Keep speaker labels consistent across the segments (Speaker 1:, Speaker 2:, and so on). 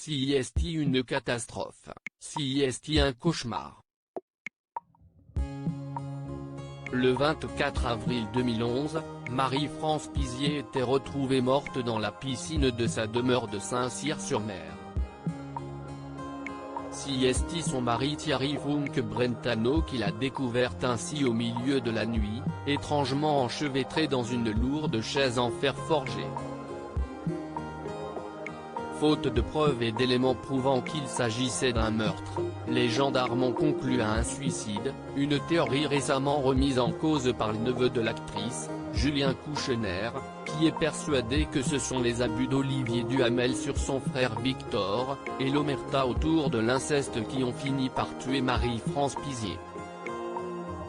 Speaker 1: CIST une catastrophe. CIST un cauchemar. Le 24 avril 2011, Marie-France Pizier était retrouvée morte dans la piscine de sa demeure de Saint-Cyr-sur-Mer. CIST son mari Thierry Funk Brentano qui l'a découverte ainsi au milieu de la nuit, étrangement enchevêtrée dans une lourde chaise en fer forgé. Faute de preuves et d'éléments prouvant qu'il s'agissait d'un meurtre, les gendarmes ont conclu à un suicide, une théorie récemment remise en cause par le neveu de l'actrice, Julien Kouchner, qui est persuadé que ce sont les abus d'Olivier Duhamel sur son frère Victor, et l'omerta autour de l'inceste qui ont fini par tuer Marie-France Pizier.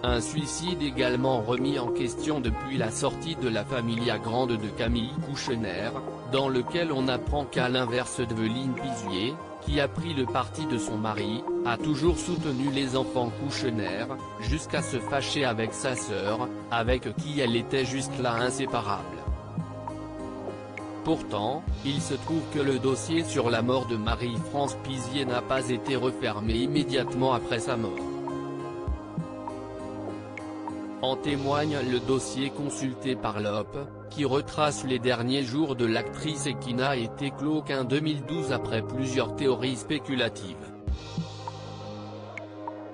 Speaker 1: Un suicide également remis en question depuis la sortie de La Familia Grande de Camille Kouchner, dans lequel on apprend qu'à l'inverse d'Evelyne Pizier, qui a pris le parti de son mari, a toujours soutenu les enfants Kouchner, jusqu'à se fâcher avec sa sœur, avec qui elle était juste là inséparable. Pourtant, il se trouve que le dossier sur la mort de Marie-France Pizier n'a pas été refermé immédiatement après sa mort. En témoigne le dossier consulté par l'OP, qui retrace les derniers jours de l'actrice et qui n'a été clos qu'en 2012 après plusieurs théories spéculatives.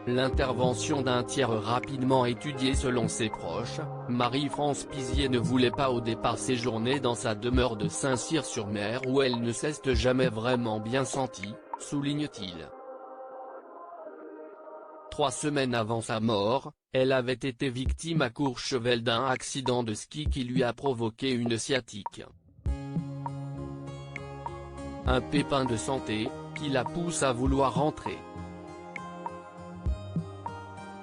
Speaker 1: L'intervention d'un tiers rapidement étudiée selon ses proches, Marie-France Pizier ne voulait pas au départ séjourner dans sa demeure de Saint-Cyr-sur-Mer où elle ne s'est jamais vraiment bien sentie, souligne-t-il. 3 semaines avant sa mort, elle avait été victime à Courchevel d'un accident de ski qui lui a provoqué une sciatique. Un pépin de santé, qui la pousse à vouloir rentrer.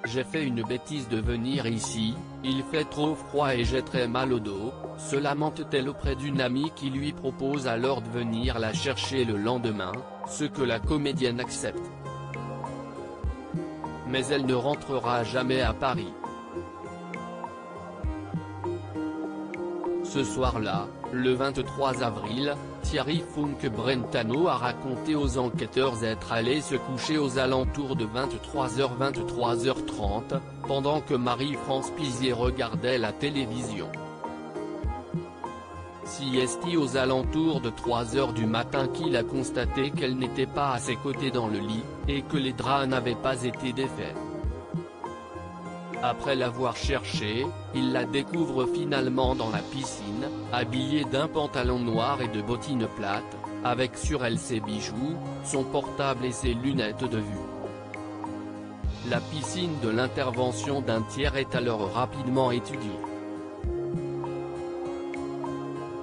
Speaker 1: J'ai fait une bêtise de venir ici, il fait trop froid et j'ai très mal au dos, se lamente-t-elle auprès d'une amie qui lui propose alors de venir la chercher le lendemain, ce que la comédienne accepte. Mais elle ne rentrera jamais à Paris. Ce soir-là, le 23 avril, Thierry Funk Brentano a raconté aux enquêteurs être allé se coucher aux alentours de 23h-23h30, pendant que Marie-France Pizier regardait la télévision. CIST aux alentours de 3h du matin qu'il a constaté qu'elle n'était pas à ses côtés dans le lit, et que les draps n'avaient pas été défaits. Après l'avoir cherchée, il la découvre finalement dans la piscine, habillée d'un pantalon noir et de bottines plates, avec sur elle ses bijoux, son portable et ses lunettes de vue. La piscine de l'intervention d'un tiers est alors rapidement étudiée.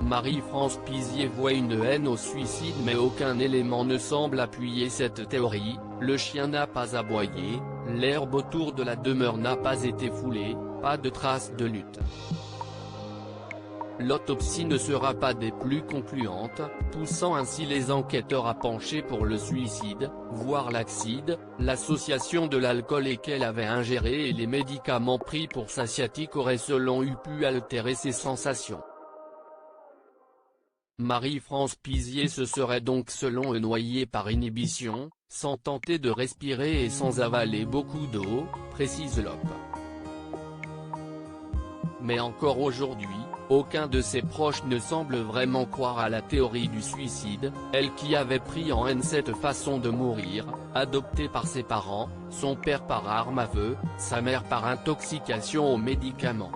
Speaker 1: Marie-France Pizier voit une haine au suicide mais aucun élément ne semble appuyer cette théorie, le chien n'a pas aboyé, l'herbe autour de la demeure n'a pas été foulée, pas de traces de lutte. L'autopsie ne sera pas des plus concluantes, poussant ainsi les enquêteurs à pencher pour le suicide, voire l'acide, l'association de l'alcool et qu'elle avait ingéré et les médicaments pris pour sa sciatique auraient selon eux pu altérer ses sensations. Marie-France Pizier se serait donc selon eux noyée par inhibition, sans tenter de respirer et sans avaler beaucoup d'eau, précise l'OP. Mais encore aujourd'hui, aucun de ses proches ne semble vraiment croire à la théorie du suicide, elle qui avait pris en haine cette façon de mourir, adoptée par ses parents, son père par arme à feu, sa mère par intoxication aux médicaments.